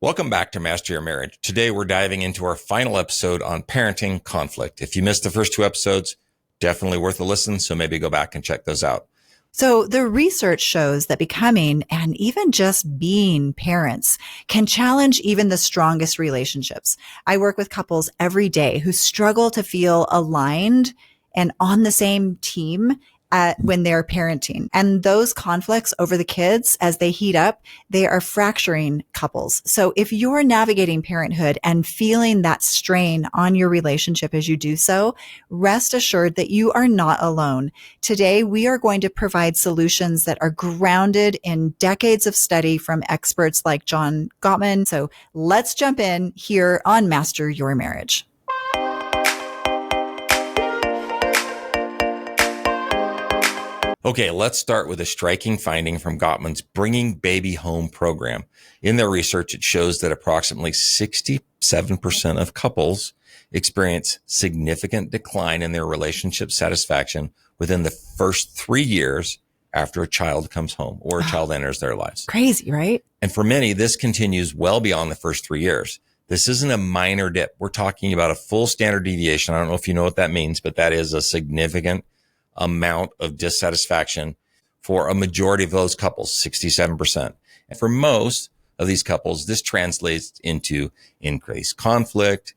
Welcome back to Master Your Marriage. Today, we're diving into our final episode on parenting conflict. If you missed the first two episodes, definitely worth a listen. So maybe go back and check those out. So the research shows that becoming and even just being parents can challenge even the strongest relationships. I work with couples every day who struggle to feel aligned and on the same team when they're parenting. And those conflicts over the kids, as they heat up, they are fracturing couples. So if you're navigating parenthood and feeling that strain on your relationship as you do so, rest assured that you are not alone. Today, we are going to provide solutions that are grounded in decades of study from experts like John Gottman. So let's jump in here on Master Your Marriage. Okay, let's start with a striking finding from Gottman's Bringing Baby Home program. In their research, it shows that approximately 67% of couples experience significant decline in their relationship satisfaction within the first 3 years after a child comes home or a child enters their lives. Crazy, right? And for many, this continues well beyond the first 3 years. This isn't a minor dip. We're talking about a full standard deviation. I don't know if you know what that means, but that is a significant amount of dissatisfaction for a majority of those couples, 67%. And for most of these couples, this translates into increased conflict,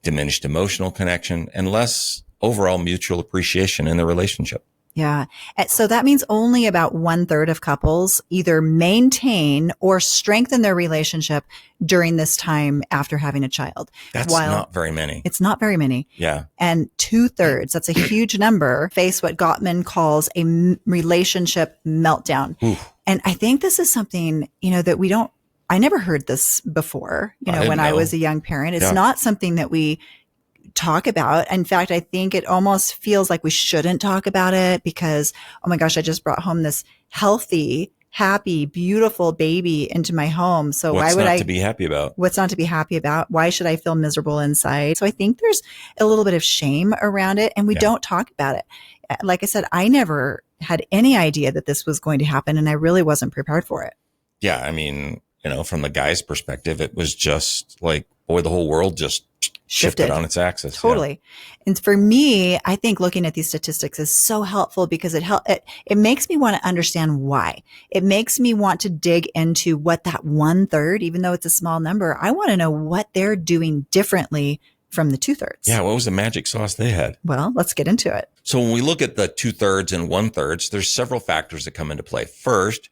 diminished emotional connection, and less overall mutual appreciation in the relationship. Yeah. So that means only about 1/3 of couples either maintain or strengthen their relationship during this time after having a child. That's not very many. It's not very many. Yeah. And 2/3, that's a huge number, face what Gottman calls a relationship meltdown. Oof. And I think this is something, that I never heard this before, when I was a young parent. It's not something that we talk about. In fact, I think it almost feels like we shouldn't talk about it because, oh my gosh, I just brought home this healthy, happy, beautiful baby into my home. So what's why would not to be happy about? What's not to be happy about? Why should I feel miserable inside? So I think there's a little bit of shame around it and we don't talk about it. Like I said, I never had any idea that this was going to happen and I really wasn't prepared for it. Yeah. I mean, from the guy's perspective, it was just like, boy, the whole world just shifted on its axis. Totally. Yeah. And for me, I think looking at these statistics is so helpful because it makes me want to understand why. It makes me want to dig into what that 1/3, even though it's a small number, I want to know what they're doing differently from the 2/3. Yeah. What was the magic sauce they had? Well, let's get into it. So when we look at the 2/3 and 1/3, there's several factors that come into play. First,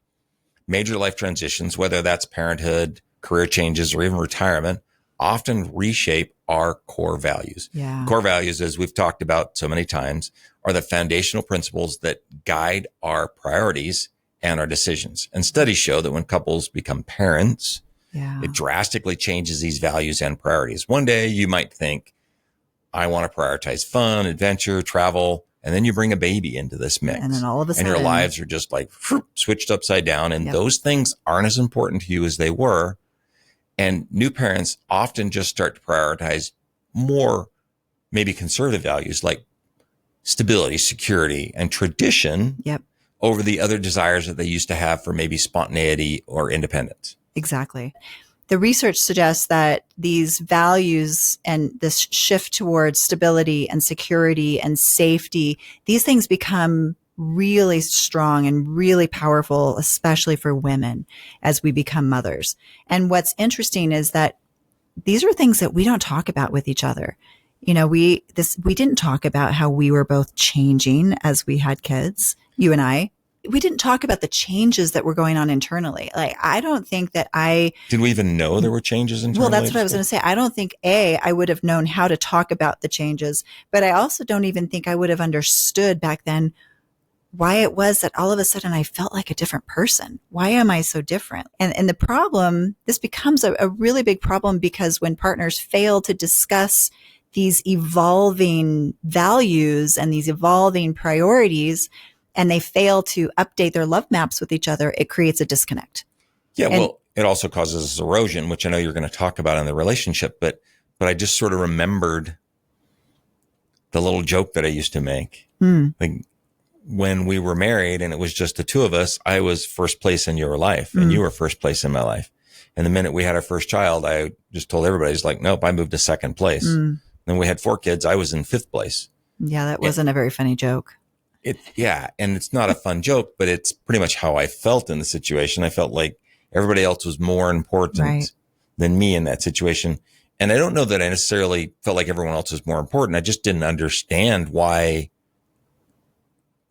major life transitions, whether that's parenthood, career changes, or even retirement, often reshape our core values. Yeah. Core values, as we've talked about so many times, are the foundational principles that guide our priorities and our decisions. And studies show that when couples become parents, it drastically changes these values and priorities. One day you might think, I want to prioritize fun, adventure, travel. And then you bring a baby into this mix. And then all of a sudden, and your lives are just like switched upside down. And those things aren't as important to you as they were. And new parents often just start to prioritize more maybe conservative values like stability, security, and tradition over the other desires that they used to have for maybe spontaneity or independence. Exactly. The research suggests that these values and this shift towards stability and security and safety, these things become really strong and really powerful, especially for women as we become mothers. And what's interesting is that these are things that we don't talk about with each other. We didn't talk about how we were both changing as we had kids, you and I. We didn't talk about the changes that were going on internally. Like, I don't think that Did we even know there were changes internally? Well, that's what I was going to say. I don't think, I would have known how to talk about the changes, but I also don't even think I would have understood back then why it was that all of a sudden I felt like a different person. Why am I so different? And the problem, this becomes a really big problem because when partners fail to discuss these evolving values and these evolving priorities, and they fail to update their love maps with each other, it creates a disconnect. Yeah, well, it also causes erosion, which I know you're going to talk about in the relationship, but I just sort of remembered the little joke that I used to make. Like, when we were married and it was just the two of us, I was first place in your life and you were first place in my life. And the minute we had our first child, I just told everybody, it's like, nope, I moved to second place. Then we had 4 kids. I was in 5th place. Yeah, that wasn't a very funny joke. Yeah. And it's not a fun joke, but it's pretty much how I felt in the situation. I felt like everybody else was more important than me in that situation. And I don't know that I necessarily felt like everyone else was more important. I just didn't understand why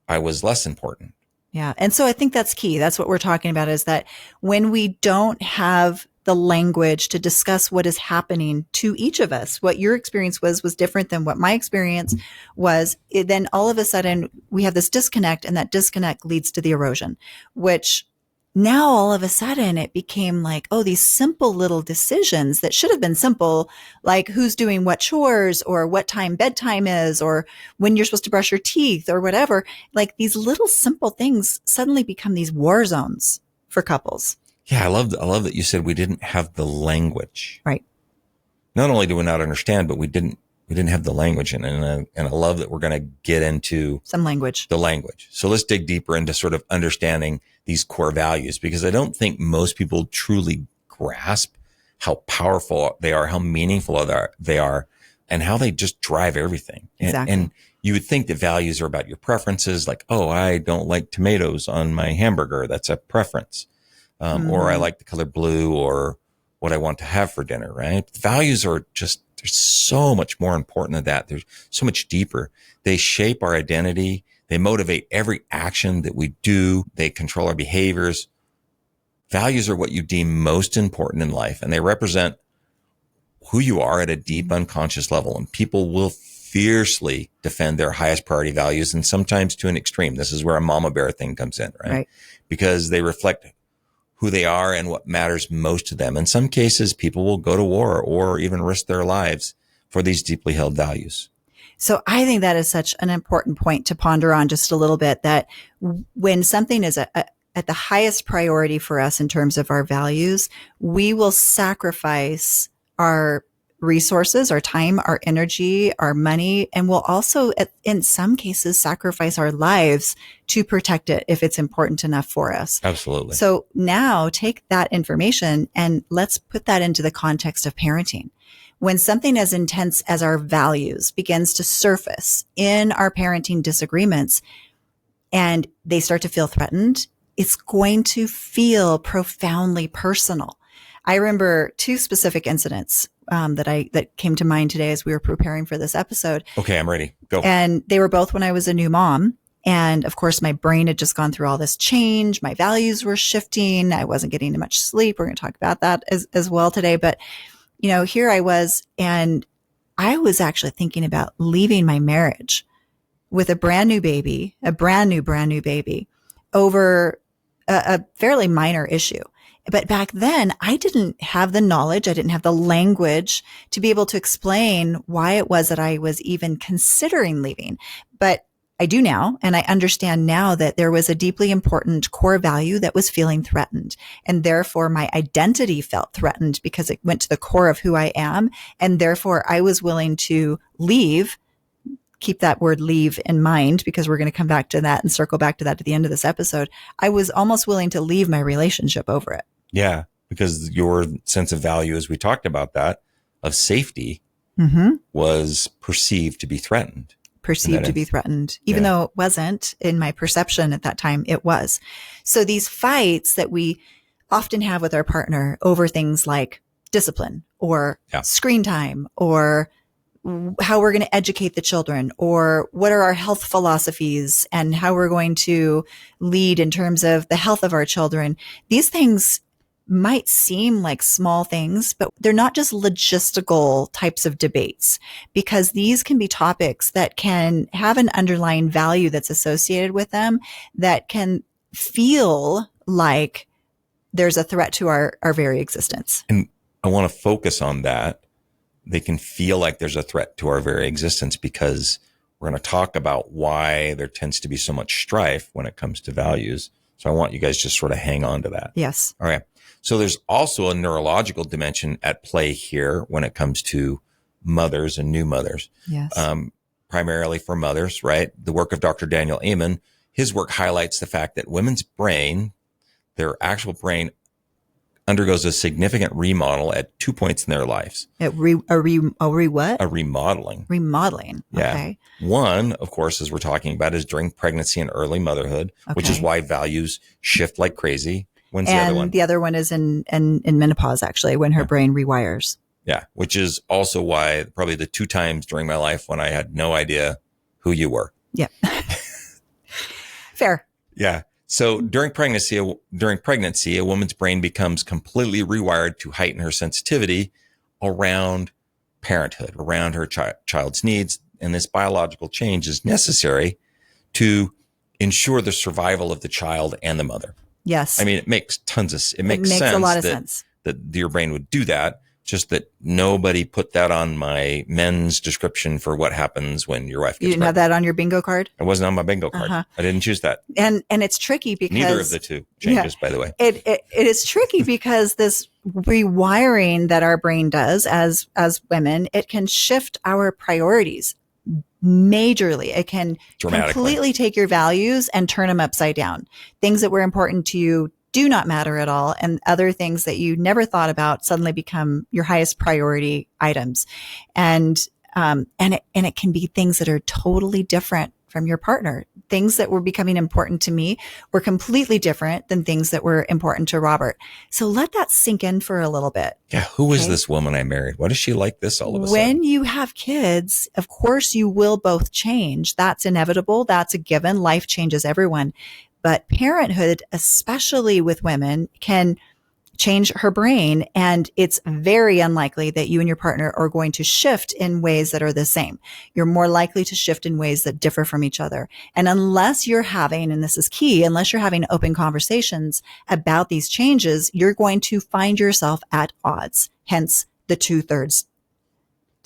I was less important. Yeah. And so I think that's key. That's what we're talking about, is that when we don't have the language to discuss what is happening to each of us, what your experience was different than what my experience was, then all of a sudden we have this disconnect, and that disconnect leads to the erosion, which now all of a sudden it became like, oh, these simple little decisions that should have been simple, like who's doing what chores, or what time bedtime is, or when you're supposed to brush your teeth, or whatever. Like these little simple things suddenly become these war zones for couples. Yeah. I love that you said we didn't have the language. Right. Not only do we not understand, but we didn't have the language. And I love that we're going to get into some language, the language. So let's dig deeper into sort of understanding these core values, because I don't think most people truly grasp how powerful they are, how meaningful they are, and how they just drive everything. Exactly. And you would think that values are about your preferences, like, oh, I don't like tomatoes on my hamburger. That's a preference. Or I like the color blue, or what I want to have for dinner, right? Values are just, they're so much more important than that. They're so much deeper. They shape our identity. They motivate every action that we do. They control our behaviors. Values are what you deem most important in life, and they represent who you are at a deep unconscious level. And people will fiercely defend their highest priority values, and sometimes to an extreme. This is where a mama bear thing comes in, right? Because they reflect who they are and what matters most to them. In some cases, people will go to war or even risk their lives for these deeply held values. So I think that is such an important point to ponder on just a little bit, that when something is at the highest priority for us in terms of our values, we will sacrifice our resources, our time, our energy, our money, and we'll also, in some cases, sacrifice our lives to protect it if it's important enough for us. Absolutely. So now take that information and let's put that into the context of parenting. When something as intense as our values begins to surface in our parenting disagreements and they start to feel threatened, it's going to feel profoundly personal. I remember 2 specific incidents that came to mind today as we were preparing for this episode. Okay, I'm ready. Go. And they were both when I was a new mom. And of course, my brain had just gone through all this change. My values were shifting. I wasn't getting much sleep. We're going to talk about that as well today. But here I was, and I was actually thinking about leaving my marriage with a brand new baby, brand new baby, over a fairly minor issue. But back then, I didn't have the knowledge. I didn't have the language to be able to explain why it was that I was even considering leaving. But I do now, and I understand now that there was a deeply important core value that was feeling threatened. And therefore, my identity felt threatened because it went to the core of who I am. And therefore, I was willing to leave. Keep that word leave in mind, because we're going to come back to that and circle back to that at the end of this episode. I was almost willing to leave my relationship over it. Yeah, because your sense of value, as we talked about that, of safety was perceived to be threatened. Even though it wasn't in my perception at that time, it was. So these fights that we often have with our partner over things like discipline or screen time, or how we're going to educate the children, or what are our health philosophies and how we're going to lead in terms of the health of our children. These things might seem like small things, but they're not just logistical types of debates, because these can be topics that can have an underlying value that's associated with them that can feel like there's a threat to our very existence. And I want to focus on that. They can feel like there's a threat to our very existence, because we're going to talk about why there tends to be so much strife when it comes to values. So I want you guys just sort of hang on to that. Yes. All right. So there's also a neurological dimension at play here when it comes to mothers and new mothers. Yes. Primarily for mothers, right? The work of Dr. Daniel Amen, his work highlights the fact that women's brain, their actual brain, undergoes a significant remodel at 2 points in their lives. A what? A remodeling. Remodeling. Yeah. Okay. One, of course, as we're talking about, is during pregnancy and early motherhood, which is why values shift like crazy. When's the other one? The other one is in menopause, actually, when her brain rewires. Yeah. Which is also why probably the 2 times during my life when I had no idea who you were. Yeah. Fair. Yeah. So during pregnancy, a woman's brain becomes completely rewired to heighten her sensitivity around parenthood, around her child's needs. And this biological change is necessary to ensure the survival of the child and the mother. Yes. I mean, it makes sense a lot of sense that your brain would do that. Just that nobody put that on my men's description for what happens when your wife gets pregnant. You didn't have that on your bingo card? It wasn't on my bingo card. I didn't choose that. And it's tricky because neither of the two changes, by the way. It is tricky because this rewiring that our brain does as women, it can shift our priorities majorly. It can completely take your values and turn them upside down. Things that were important to you do not matter at all. And other things that you never thought about suddenly become your highest priority items. And it can be things that are totally different from your partner. Things that were becoming important to me were completely different than things that were important to Robert. So let that sink in for a little bit. Yeah. Who is this woman I married? Why does she like this all of a sudden? When you have kids, of course you will both change. That's inevitable. That's a given. Life changes everyone. But parenthood, especially with women, can change her brain. And it's very unlikely that you and your partner are going to shift in ways that are the same. You're more likely to shift in ways that differ from each other. And unless you're having, and this is key, unless you're having open conversations about these changes, you're going to find yourself at odds. Hence the 2/3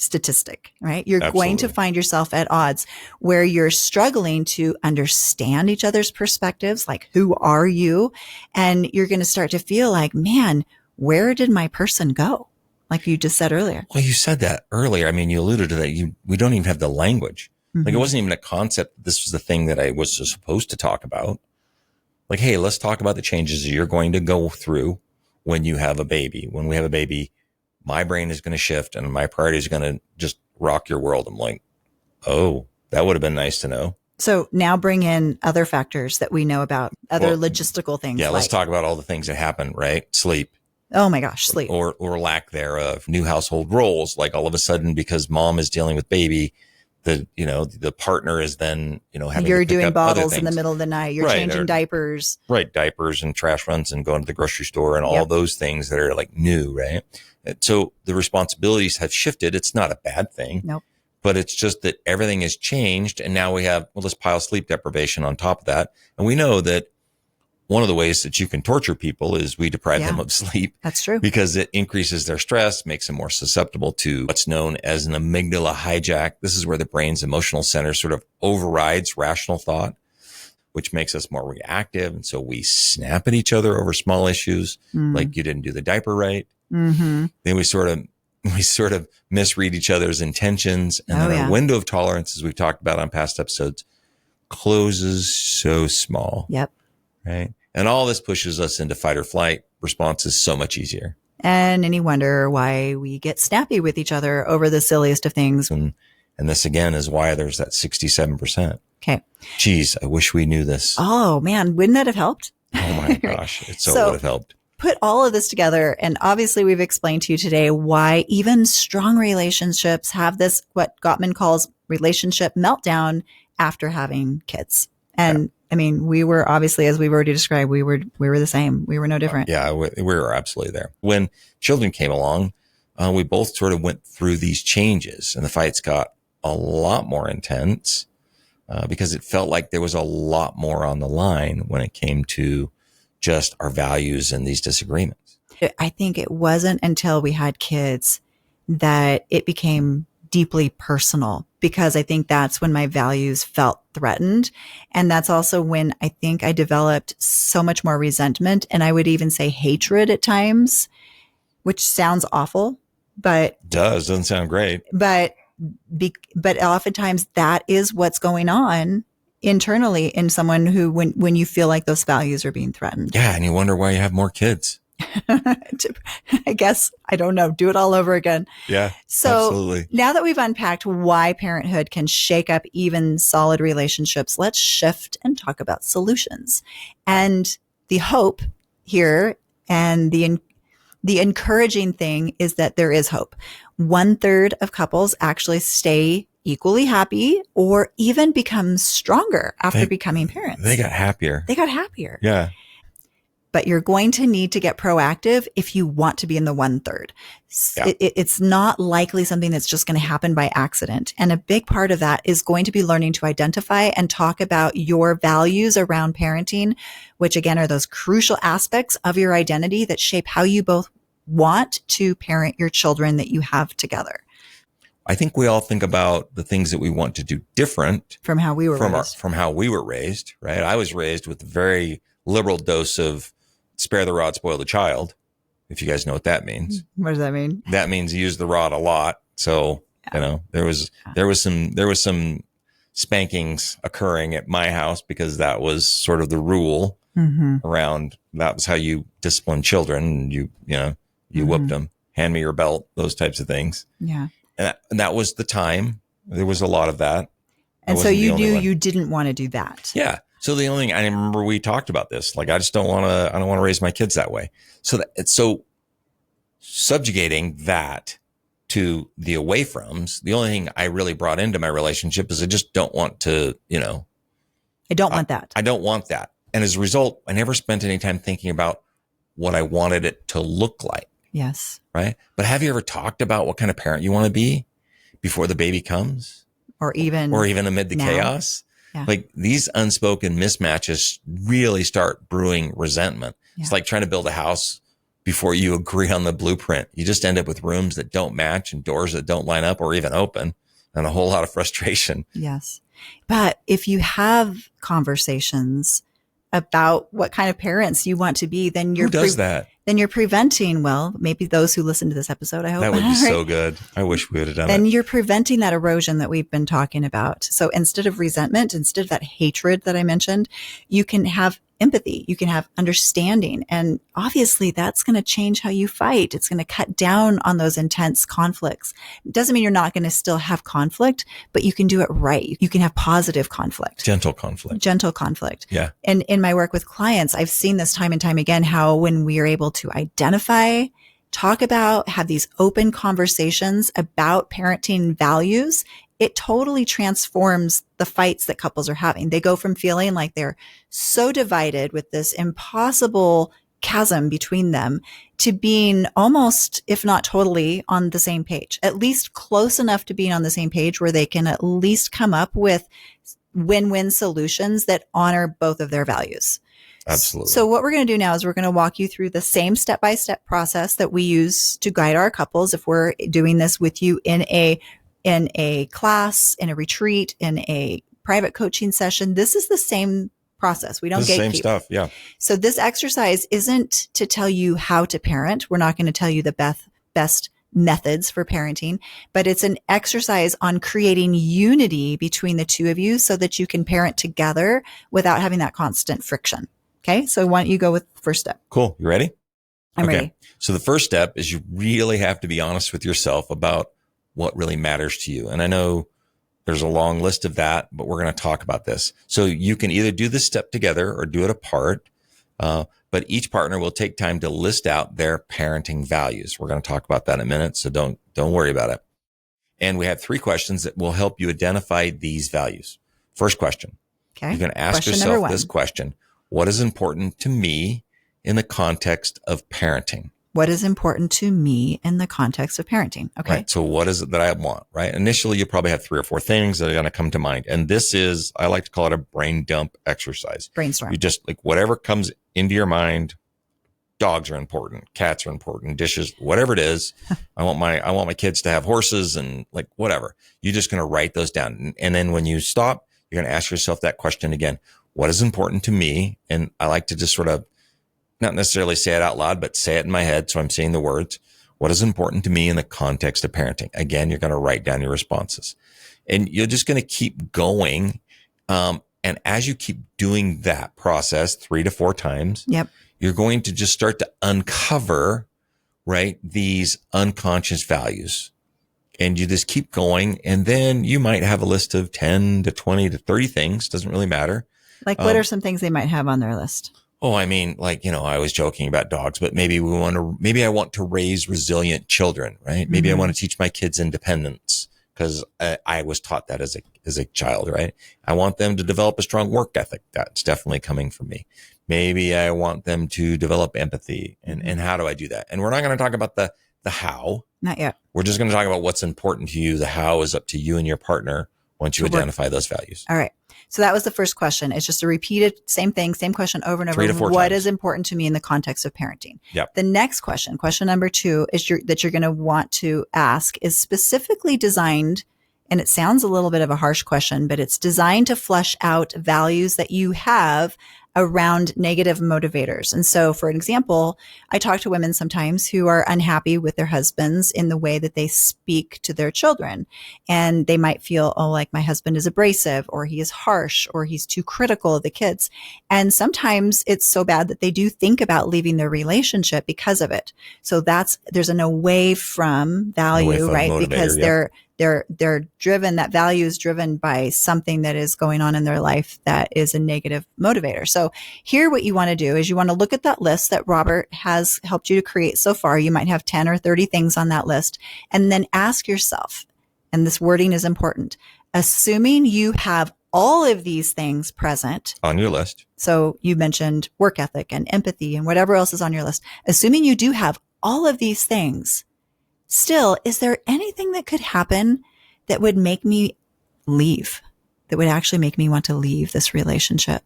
statistic, right? You're going to find yourself at odds where you're struggling to understand each other's perspectives, like who are you? And you're going to start to feel like, man, where did my person go? Like you just said earlier. Well, you said that earlier. I mean, you alluded to that. We don't even have the language. Like it wasn't even a concept. This was the thing that I was supposed to talk about. Like, hey, let's talk about the changes you're going to go through when you have a baby. When we have a baby, my brain is going to shift and my priority is going to just rock your world. I'm like, oh, that would have been nice to know. So now bring in other factors that we know about, other logistical things. Yeah, let's talk about all the things that happen, right? Sleep. Oh my gosh, sleep. Or lack thereof. New household roles. Like all of a sudden, because mom is dealing with baby, the partner is then, having you're to pick doing up bottles in the middle of the night. You're changing diapers. Right. Diapers and trash runs and going to the grocery store and all those things that are like new, right? So the responsibilities have shifted. It's not a bad thing. Nope. But it's just that everything has changed. And now we have, let's pile sleep deprivation on top of that. And we know that one of the ways that you can torture people is we deprive them of sleep. That's true. Because it increases their stress, makes them more susceptible to what's known as an amygdala hijack. This is where the brain's emotional center sort of overrides rational thought, which makes us more reactive. And so we snap at each other over small issues, like you didn't do the diaper right. Mm-hmm. Then we sort of misread each other's intentions. And then our window of tolerance, as we've talked about on past episodes, closes so small. Yep. Right. And all this pushes us into fight or flight responses so much easier. And any wonder why we get snappy with each other over the silliest of things. And this again is why there's that 67%. Okay. Geez, I wish we knew this. Oh man, wouldn't that have helped? Oh my gosh. It so would have helped. Put all of this together. And obviously we've explained to you today why even strong relationships have this, what Gottman calls relationship meltdown after having kids. And I mean, we were obviously, as we've already described, we were the same. We were no different. We were absolutely there. When children came along, we both sort of went through these changes and the fights got a lot more intense because it felt like there was a lot more on the line when it came to just our values and these disagreements. I think it wasn't until we had kids that it became deeply personal, because I think that's when my values felt threatened. And that's also when I think I developed so much more resentment, and I would even say hatred at times, which sounds awful, but doesn't sound great. But oftentimes that is what's going on internally in someone who, when you feel like those values are being threatened. Yeah. And you wonder why you have more kids. I guess, I don't know, do it all over again. Yeah, So absolutely. now that we've unpacked why parenthood can shake up even solid relationships, let's shift and talk about solutions. And the hope here and the encouraging thing is that there is hope. 1/3 of couples actually stay equally happy or even become stronger after becoming parents. They got happier. They got happier. Yeah. But you're going to need to get proactive if you want to be in the 1/3. Yeah. It's not likely something that's just going to happen by accident. And a big part of that is going to be learning to identify and talk about your values around parenting, which again are those crucial aspects of your identity that shape how you both want to parent your children that you have together. I think we all think about the things that we want to do different from how we were raised. From how we were raised, right? I was raised with a very liberal dose of spare the rod, spoil the child. If you guys know what that means. What does that mean? That means use the rod a lot. So, you know, there was some spankings occurring at my house because that was sort of the rule around. That was how you discipline children. You whipped them, hand me your belt, those types of things. Yeah. And that was the time. There was a lot of that. And so you knew you didn't want to do that. Yeah. So the only thing I remember, we talked about this, like, I don't want to raise my kids that way. So subjugating that to the away froms, the only thing I really brought into my relationship is I just don't want to, I don't want that. I don't want that. And as a result, I never spent any time thinking about what I wanted it to look like. Yes. Right. But have you ever talked about what kind of parent you want to be before the baby comes? Or even amid the chaos? Yeah. Like, these unspoken mismatches really start brewing resentment. Yeah. It's like trying to build a house before you agree on the blueprint. You just end up with rooms that don't match and doors that don't line up or even open, and a whole lot of frustration. Yes. But if you have conversations about what kind of parents you want to be, then you're then you're preventing, well, maybe those who listen to this episode, I hope. That would be so good. I wish we would have done it. Then you're preventing that erosion that we've been talking about. So instead of resentment, instead of that hatred that I mentioned, you can have empathy, you can have understanding. And obviously that's going to change how you fight. It's going to cut down on those intense conflicts. It doesn't mean you're not going to still have conflict, but you can do it right. You can have positive conflict. Gentle conflict. Yeah. And in my work with clients, I've seen this time and time again, how when we are able to identify, talk about, have these open conversations about parenting values, it totally transforms the fights that couples are having. They go from feeling like they're so divided with this impossible chasm between them to being almost, if not totally, on the same page, at least close enough to being on the same page where they can at least come up with win-win solutions that honor both of their values. Absolutely. So what we're going to do now is we're going to walk you through the same step-by-step process that we use to guide our couples. If we're doing this with you in a class, in a retreat, in a private coaching session, this is the same process. We don't gatekeep. Same stuff. Yeah. So this exercise isn't to tell you how to parent. We're not going to tell you the best methods for parenting, but it's an exercise on creating unity between the two of you so that you can parent together without having that constant friction. Okay. So why don't you go with the first step? Cool. You ready? I'm ready. So the first step is you really have to be honest with yourself about what really matters to you. And I know there's a long list of that, but we're going to talk about this. So you can either do this step together or do it apart. But each partner will take time to list out their parenting values. We're going to talk about that in a minute. So don't worry about it. And we have 3 questions that will help you identify these values. First question. Okay. You can ask yourself this question. What is important to me in the context of parenting? What is important to me in the context of parenting? Okay. Right. So what is it that I want? Right. Initially, you probably have 3 or 4 things that are going to come to mind. And this is, I like to call it a brain dump exercise. Brainstorm. You just, like, whatever comes into your mind. Dogs are important. Cats are important. Dishes, whatever it is. I want my kids to have horses and, like, whatever. You're just going to write those down. And then when you stop, you're going to ask yourself that question again. What is important to me? And I like to just sort of not necessarily say it out loud, but say it in my head. So I'm saying the words. What is important to me in the context of parenting? Again, you're going to write down your responses, and you're just going to keep going. And as you keep doing that process 3 to 4 times, yep, you're going to just start to uncover, right, these unconscious values. And you just keep going. And then you might have a list of 10 to 20 to 30 things. Doesn't really matter. Like, what are some things they might have on their list? Oh, I mean, like, I was joking about dogs, but maybe I want to raise resilient children, right? Maybe I want to teach my kids independence because I was taught that as a child, right? I want them to develop a strong work ethic. That's definitely coming from me. Maybe I want them to develop empathy. And how do I do that? And we're not going to talk about the how. Not yet. We're just going to talk about what's important to you. The how is up to you and your partner once you identify those values. All right. So that was the first question. It's just a repeated same thing, same question over and over. 3 to 4 What times. is important to me in the context of parenting? Yep. The next question number 2 is that you're going to want to ask is specifically designed, and it sounds a little bit of a harsh question, but it's designed to flesh out values that you have around negative motivators. And so, for an example, I talk to women sometimes who are unhappy with their husbands in the way that they speak to their children. And they might feel, oh, like my husband is abrasive, or he is harsh, or he's too critical of the kids. And sometimes it's so bad that they do think about leaving their relationship because of it. So there's an away from value, right? Because they're driven, that value is driven by something that is going on in their life that is a negative motivator. So here, what you want to do is you want to look at that list that Robert has helped you to create so far. You might have 10 or 30 things on that list, and then ask yourself, and this wording is important, assuming you have all of these things present on your list. So you mentioned work ethic and empathy and whatever else is on your list. Assuming you do have all of these things, still, is there anything that could happen that would make me leave, that would actually make me want to leave this relationship?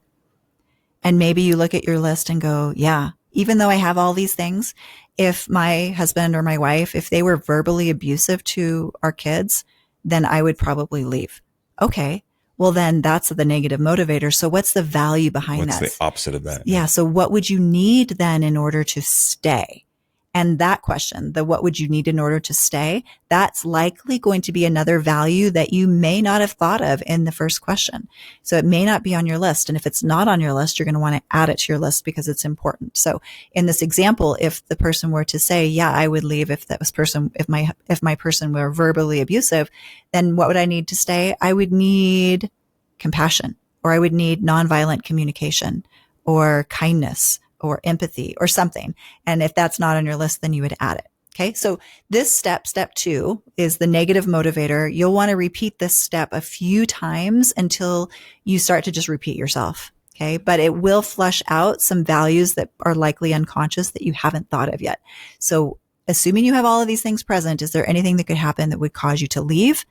And maybe you look at your list and go, yeah, even though I have all these things, if my husband or my wife, if they were verbally abusive to our kids, then I would probably leave. Okay. Well, then that's the negative motivator. So what's the value behind that? What's the opposite of that? Yeah. So what would you need then in order to stay? And that question, the what would you need in order to stay, that's likely going to be another value that you may not have thought of in the first question. So it may not be on your list. And if it's not on your list, you're going to want to add it to your list because it's important. So in this example, if the person were to say, yeah, I would leave if my person were verbally abusive, then what would I need to stay? I would need compassion, or I would need nonviolent communication, or kindness, or empathy, or something. And if that's not on your list, then you would add it. Okay. So this step 2, is the negative motivator. You'll want to repeat this step a few times until you start to just repeat yourself. Okay. But it will flesh out some values that are likely unconscious that you haven't thought of yet. So assuming you have all of these things present, is there anything that could happen that would cause you to leave?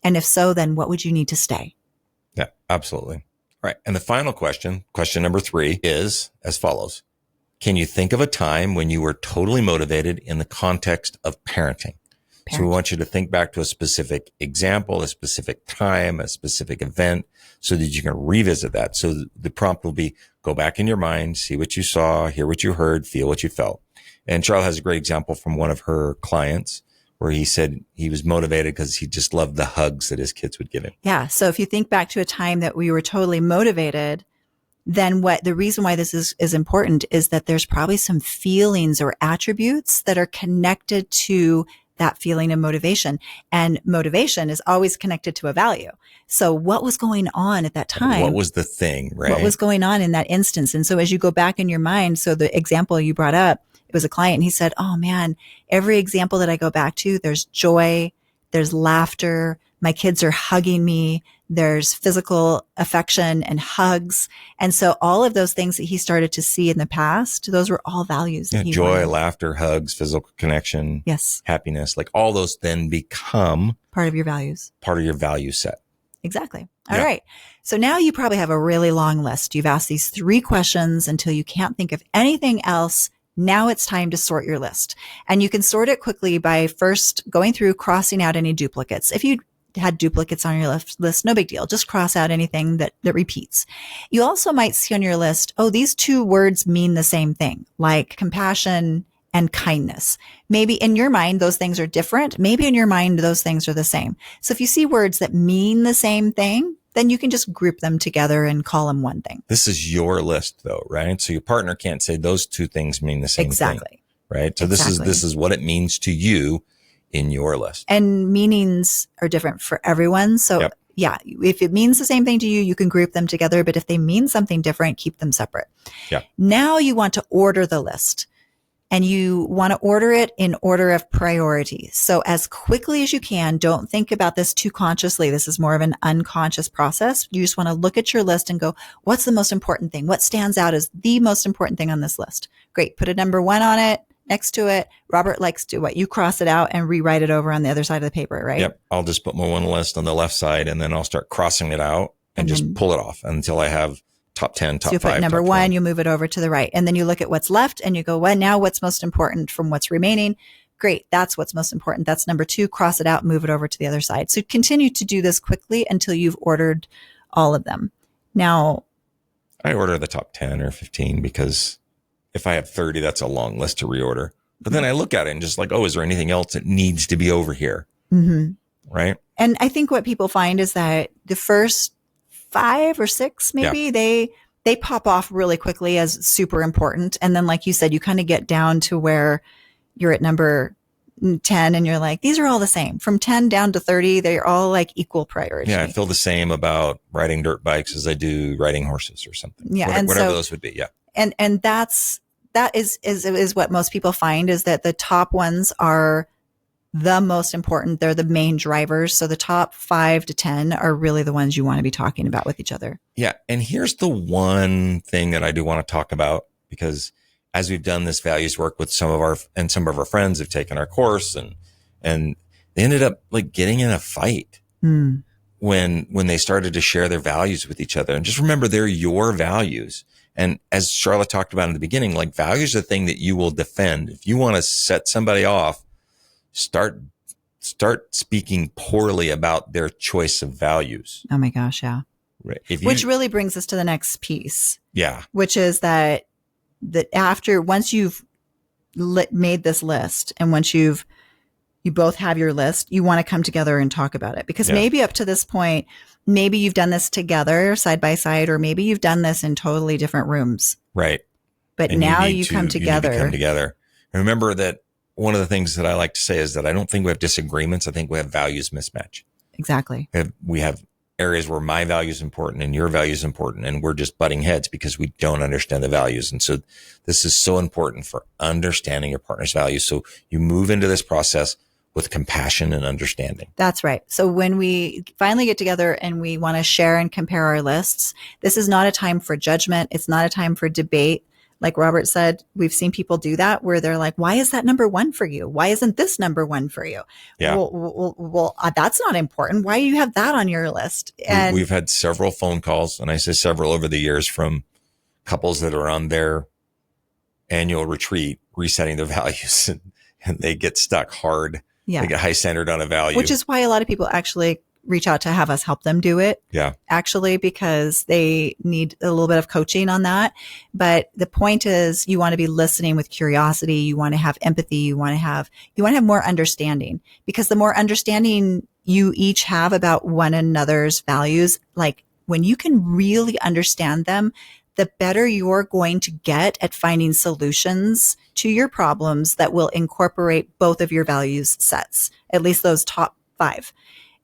And if so, then what would you need to stay? Yeah, absolutely. Right. And the final question number 3, is as follows. Can you think of a time when you were totally motivated in the context of parenting? So we want you to think back to a specific example, a specific time, a specific event, so that you can revisit that. So the prompt will be, go back in your mind, see what you saw, hear what you heard, feel what you felt. And Charlotte has a great example from one of her clients where he said he was motivated because he just loved the hugs that his kids would give him. Yeah. So if you think back to a time that we were totally motivated, then the reason why this is important is that there's probably some feelings or attributes that are connected to that feeling of motivation. And motivation is always connected to a value. So what was going on at that time? What was the thing, right? What was going on in that instance? And so as you go back in your mind, so the example you brought up, it was a client. He said, oh man, every example that I go back to, there's joy, there's laughter, my kids are hugging me, there's physical affection and hugs. And so all of those things that he started to see in the past, those were all values. Yeah, joy, laughter, hugs, physical connection, yes, happiness, like all those then become part of your values, part of your value set. Exactly. All right. So now you probably have a really long list. You've asked these 3 questions until you can't think of anything else. Now it's time to sort your list. And you can sort it quickly by first going through, crossing out any duplicates. If you had duplicates on your list, no big deal. Just cross out anything that repeats. You also might see on your list, oh, these 2 words mean the same thing, like compassion and kindness. Maybe in your mind, those things are different. Maybe in your mind, those things are the same. So if you see words that mean the same thing, then you can just group them together and call them one thing. This is your list though, right? So your partner can't say those two things mean the same thing, right? So this is what it means to you in your list. And meanings are different for everyone. So yeah, if it means the same thing to you, you can group them together. But if they mean something different, keep them separate. Yeah. Now you want to order the list. And you want to order it in order of priority. So as quickly as you can, don't think about this too consciously. This is more of an unconscious process. You just want to look at your list and go, what's the most important thing? What stands out as the most important thing on this list? Great. Put a number 1 on it, next to it. Robert likes to what? You cross it out and rewrite it over on the other side of the paper, right? Yep. I'll just put my one list on the left side and then I'll start crossing it out and just pull it off until I have top 10, top 5. So you put number 1, you move it over to the right. And then you look at what's left and you go, well, now what's most important from what's remaining? Great. That's what's most important. That's number 2. Cross it out, move it over to the other side. So continue to do this quickly until you've ordered all of them. Now, I order the top 10 or 15 because if I have 30, that's a long list to reorder. But then I look at it and just like, oh, is there anything else that needs to be over here? Mm-hmm. Right. And I think what people find is that the first 5 or 6, maybe they pop off really quickly as super important. And then, like you said, you kind of get down to where you're at number 10 and you're like, these are all the same. From 10 down to 30, they're all like equal priority. Yeah. I feel the same about riding dirt bikes as I do riding horses or something. Yeah. Whatever those would be. Yeah. And that is what most people find, is that the top ones are the most important. They're the main drivers. So the top 5 to 10 are really the ones you want to be talking about with each other. Yeah. And here's the one thing that I do want to talk about, because as we've done this values work with some of our friends have taken our course and they ended up like getting in a fight when they started to share their values with each other. And just remember, they're your values. And as Charlotte talked about in the beginning, like values are the thing that you will defend. If you want to set somebody off, start speaking poorly about their choice of values. Oh my gosh. Yeah. Right. Which really brings us to the next piece. Yeah. Which is that once you've made this list and once you both have your list, you want to come together and talk about it, because maybe up to this point, maybe you've done this together side by side, or maybe you've done this in totally different rooms. Right. But and now you come together. You need to come together. And remember that one of the things that I like to say is that I don't think we have disagreements. I think we have values mismatch. Exactly. We have areas where my value is important and your value is important, and we're just butting heads because we don't understand the values. And so this is so important for understanding your partner's values. So you move into this process with compassion and understanding. That's right. So when we finally get together and we want to share and compare our lists, this is not a time for judgment. It's not a time for debate. Like Robert said, we've seen people do that where they're like, why is that number 1 for you? Why isn't this number 1 for you? Yeah. Well, that's not important. Why do you have that on your list? And we've had several phone calls, and I say several over the years, from couples that are on their annual retreat, resetting their values, and they get stuck hard. Yeah. They get high centered on a value. Which is why a lot of people actually reach out to have us help them do it. Yeah. Actually, because they need a little bit of coaching on that. But the point is, you want to be listening with curiosity. You want to have empathy. You want to have more understanding, because the more understanding you each have about one another's values, like when you can really understand them, the better you're going to get at finding solutions to your problems that will incorporate both of your values sets, at least those top 5.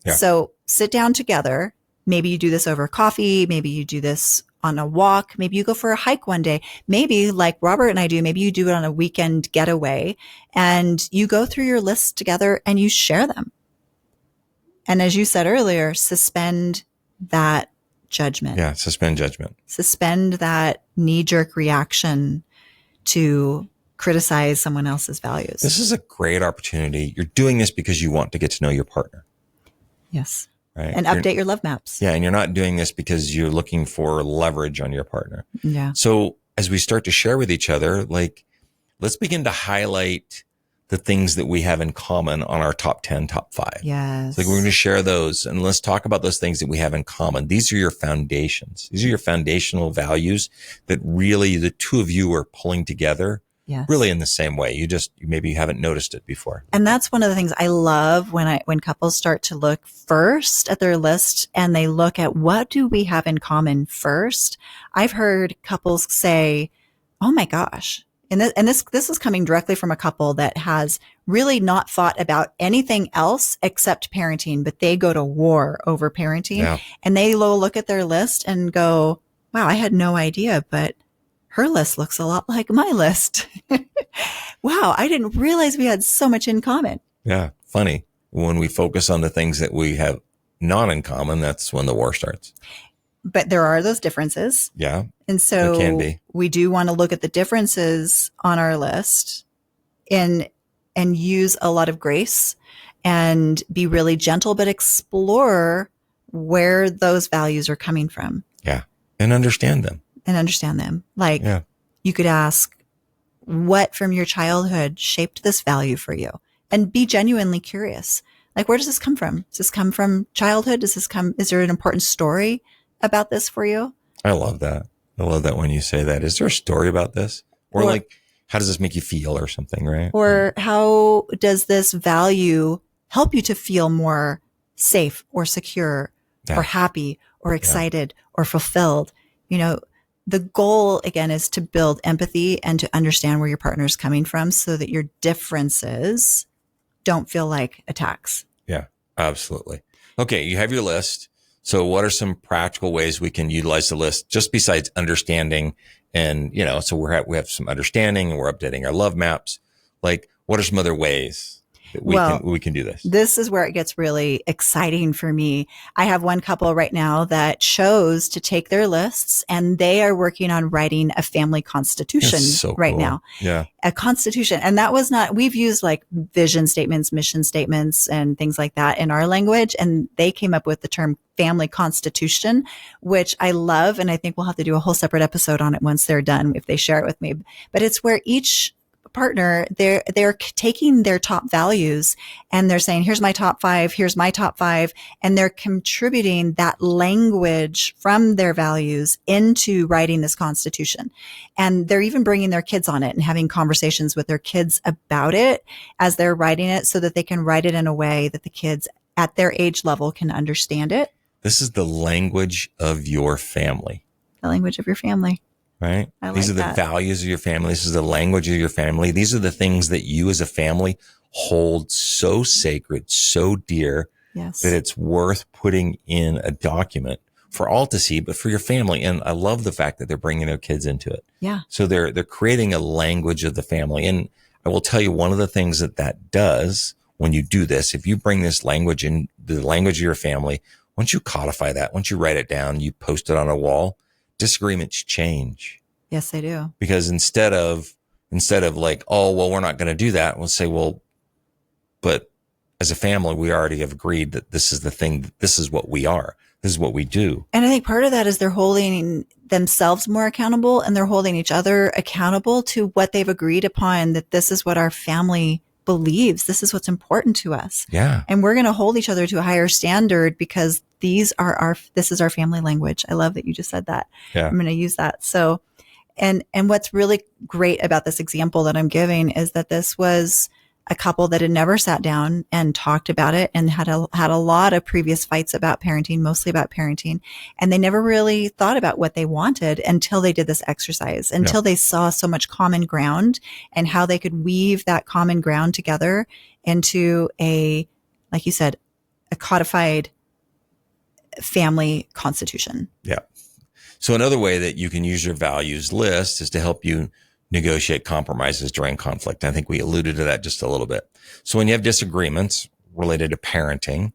Yeah. So sit down together. Maybe you do this over coffee. Maybe you do this on a walk. Maybe you go for a hike one day. Maybe like Robert and I do, maybe you do it on a weekend getaway and you go through your lists together and you share them. And as you said earlier, suspend that judgment. Yeah. Suspend judgment. Suspend that knee-jerk reaction to criticize someone else's values. This is a great opportunity. You're doing this because you want to get to know your partner. Yes. Right. And update your love maps. Yeah. And you're not doing this because you're looking for leverage on your partner. Yeah. So as we start to share with each other, like, let's begin to highlight the things that we have in common on our top 10, top 5. Yes. So like, we're going to share those, and let's talk about those things that we have in common. These are your foundations. These are your foundational values that really the two of you are pulling together Yes. really in the same way. You maybe haven't noticed it before. And that's one of the things I love when couples start to look first at their list and they look at what do we have in common first. I've heard couples say, "Oh my gosh." And this is coming directly from a couple that has really not thought about anything else except parenting, but they go to war over parenting. Yeah. And they look at their list and go, "Wow, I had no idea, but her list looks a lot like my list." Wow, I didn't realize we had so much in common. Yeah. Funny. When we focus on the things that we have not in common, that's when the war starts. But there are those differences. Yeah. And so There can be. we do want to look at the differences on our list and use a lot of grace and be really gentle, but explore where those values are coming from. Yeah. And understand them. Like Yeah. you could ask, what from your childhood shaped this value for you? And be genuinely curious. Like, where does this come from? Does this come from childhood? Is there an important story about this for you? I love that. I love that when you say that. Is there a story about this? Or like, how does this make you feel or something, right? Or how does this value help you to feel more safe or secure or happy or excited or fulfilled? The goal again is to build empathy and to understand where your partner is coming from so that your differences don't feel like attacks. Yeah, absolutely. Okay. You have your list. So what are some practical ways we can utilize the list just besides understanding? And, so we have some understanding and we're updating our love maps. Like, what are some other ways that we can do this? This is where it gets really exciting for me. I have one couple right now that chose to take their lists and they are working on writing a family constitution right now. Yeah. A constitution. And that was we've used like vision statements, mission statements, and things like that in our language. And they came up with the term family constitution, which I love. And I think we'll have to do a whole separate episode on it once they're done, if they share it with me. But it's where each partner, they're taking their top values and they're saying, here's my top 5, here's my top 5. And they're contributing that language from their values into writing this constitution. And they're even bringing their kids on it and having conversations with their kids about it as they're writing it so that they can write it in a way that the kids at their age level can understand it. This is the language of your family. The language of your family. Right? These are the values of your family. This is the language of your family. These are the things that you as a family hold so sacred, so dear, that it's worth putting in a document for all to see, but for your family. And I love the fact that they're bringing their kids into it. Yeah. So they're creating a language of the family. And I will tell you one of the things that does when you do this, if you bring this language in, the language of your family, once you codify that, once you write it down, you post it on a wall, disagreements change. Yes, they do. Because instead of like, oh, well, we're not going to do that, we'll say, well, but as a family, we already have agreed that this is the thing, this is what we are. This is what we do. And I think part of that is they're holding themselves more accountable and they're holding each other accountable to what they've agreed upon, that this is what our family believes. This is what's important to us. Yeah. And we're going to hold each other to a higher standard because this is our family language. I love that you just said that. Yeah. I'm going to use that. So, and what's really great about this example that I'm giving is that this was a couple that had never sat down and talked about it and had a lot of previous fights about parenting, mostly about parenting. And they never really thought about what they wanted until they did this exercise, until they saw so much common ground and how they could weave that common ground together into like you said, a codified family constitution. Yeah. So another way that you can use your values list is to help you negotiate compromises during conflict. I think we alluded to that just a little bit. So when you have disagreements related to parenting,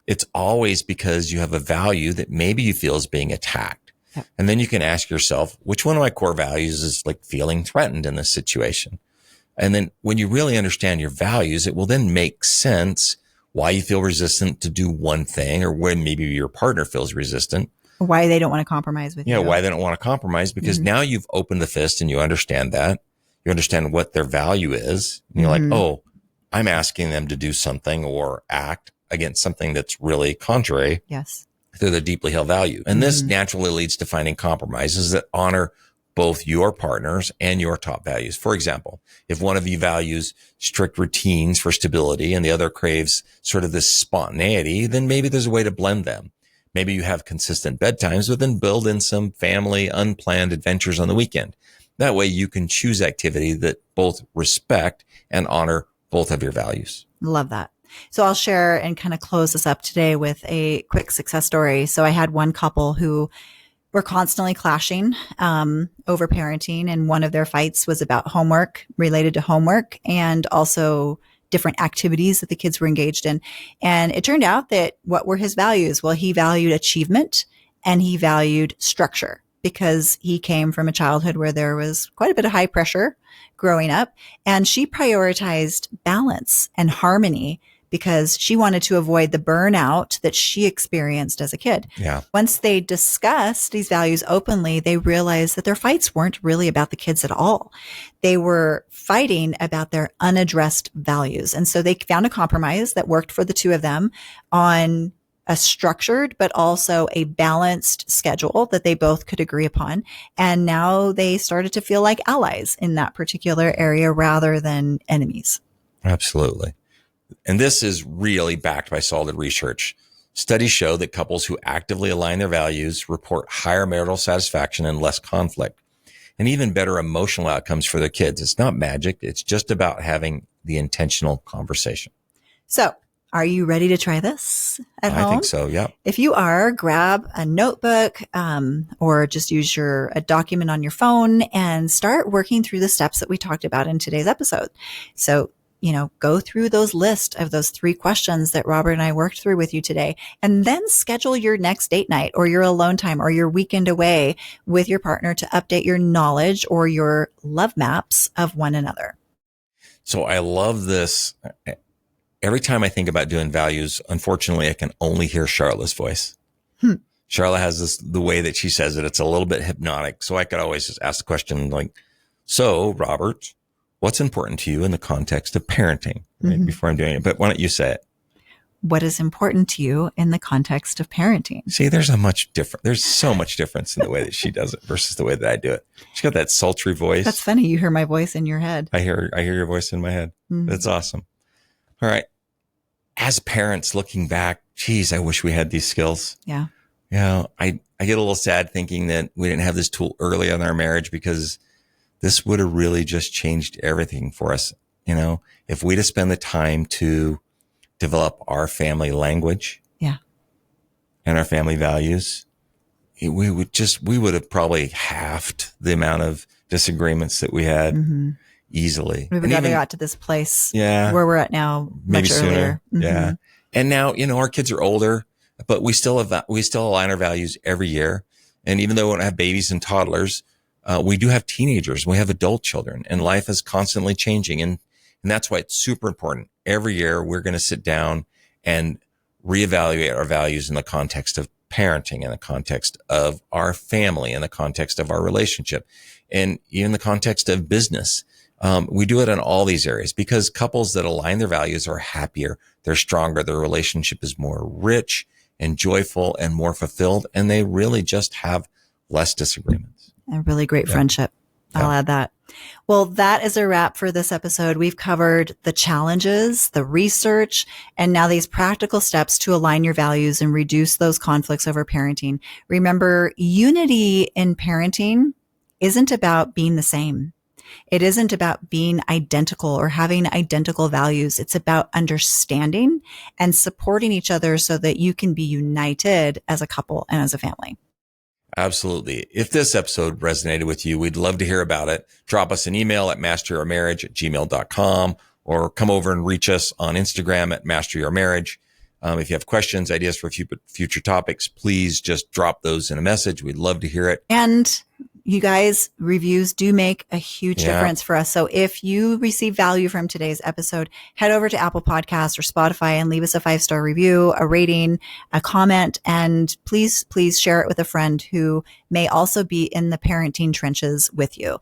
it's always because you have a value that maybe you feel is being attacked. Yeah. And then you can ask yourself, which one of my core values is like feeling threatened in this situation? And then when you really understand your values, it will then make sense why you feel resistant to do one thing, or when maybe your partner feels resistant. Why they don't want to compromise with you. Yeah, why they don't want to compromise, because now you've opened the fist and you understand that. You understand what their value is. And you're like, oh, I'm asking them to do something or act against something that's really contrary to their deeply held value. And this naturally leads to finding compromises that honor both your partners and your top values. For example, if one of you values strict routines for stability and the other craves sort of this spontaneity, then maybe there's a way to blend them. Maybe you have consistent bedtimes, but then build in some family unplanned adventures on the weekend. That way you can choose activity that both respect and honor both of your values. Love that. So I'll share and kind of close this up today with a quick success story. So I had one couple who were constantly clashing over parenting, and one of their fights was about homework, related to homework, and also different activities that the kids were engaged in. And it turned out that what were his values? Well, he valued achievement and he valued structure, because he came from a childhood where there was quite a bit of high pressure growing up. And she prioritized balance and harmony because she wanted to avoid the burnout that she experienced as a kid. Yeah. Once they discussed these values openly, they realized that their fights weren't really about the kids at all. They were fighting about their unaddressed values. And so they found a compromise that worked for the two of them on a structured, but also a balanced schedule that they both could agree upon. And now they started to feel like allies in that particular area rather than enemies. Absolutely. And this is really backed by solid research. Studies show that couples who actively align their values report higher marital satisfaction and less conflict, and even better emotional outcomes for their kids. It's not magic. It's just about having the intentional conversation. So, are you ready to try this at home? I think so, yeah. If you are, grab a notebook or just use a document on your phone and start working through the steps that we talked about in today's episode. So, go through those list of those 3 questions that Robert and I worked through with you today, and then schedule your next date night or your alone time or your weekend away with your partner to update your knowledge or your love maps of one another. So I love this. Every time I think about doing values, unfortunately, I can only hear Charlotte's voice. Charlotte has the way that she says it. It's a little bit hypnotic. So I could always just ask the question like, so Robert, what's important to you in the context of parenting, right? Before I'm doing it. But why don't you say it? What is important to you in the context of parenting? See, there's so much difference in the way that she does it versus the way that I do it. She's got that sultry voice. That's funny. You hear my voice in your head. I hear your voice in my head. That's awesome. All right. As parents looking back, geez, I wish we had these skills. Yeah. I get a little sad thinking that we didn't have this tool early in our marriage, because this would have really just changed everything for us. If we'd have spent the time to develop our family language, and our family values, we would have probably halved the amount of disagreements that we had easily. We would have got to this place where we're at now maybe much earlier. Sooner. Yeah. And now, our kids are older, but we still align our values every year. And even though we don't have babies and toddlers, we do have teenagers, we have adult children, and life is constantly changing. And that's why it's super important. Every year we're going to sit down and reevaluate our values in the context of parenting, in the context of our family, in the context of our relationship, and even the context of business. We do it in all these areas because couples that align their values are happier, they're stronger, their relationship is more rich and joyful and more fulfilled, and they really just have less disagreements. A really great friendship. I'll add that. Well, that is a wrap for this episode. We've covered the challenges, the research, and now these practical steps to align your values and reduce those conflicts over parenting. Remember, unity in parenting isn't about being the same. It isn't about being identical or having identical values. It's about understanding and supporting each other so that you can be united as a couple and as a family. Absolutely. If this episode resonated with you, we'd love to hear about it. Drop us an email at masteryourmarriage@gmail.com, or come over and reach us on Instagram at masteryourmarriage. If you have questions, ideas for future topics, please just drop those in a message. We'd love to hear it. And you guys, reviews do make a huge difference for us. So if you receive value from today's episode, head over to Apple Podcasts or Spotify and leave us a 5-star review, a rating, a comment, and please share it with a friend who may also be in the parenting trenches with you.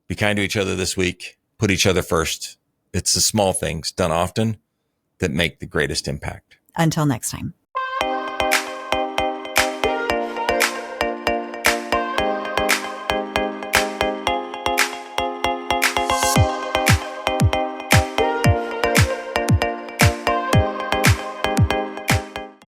Be kind to each other this week. Put each other first. It's the small things done often that make the greatest impact. Until next time.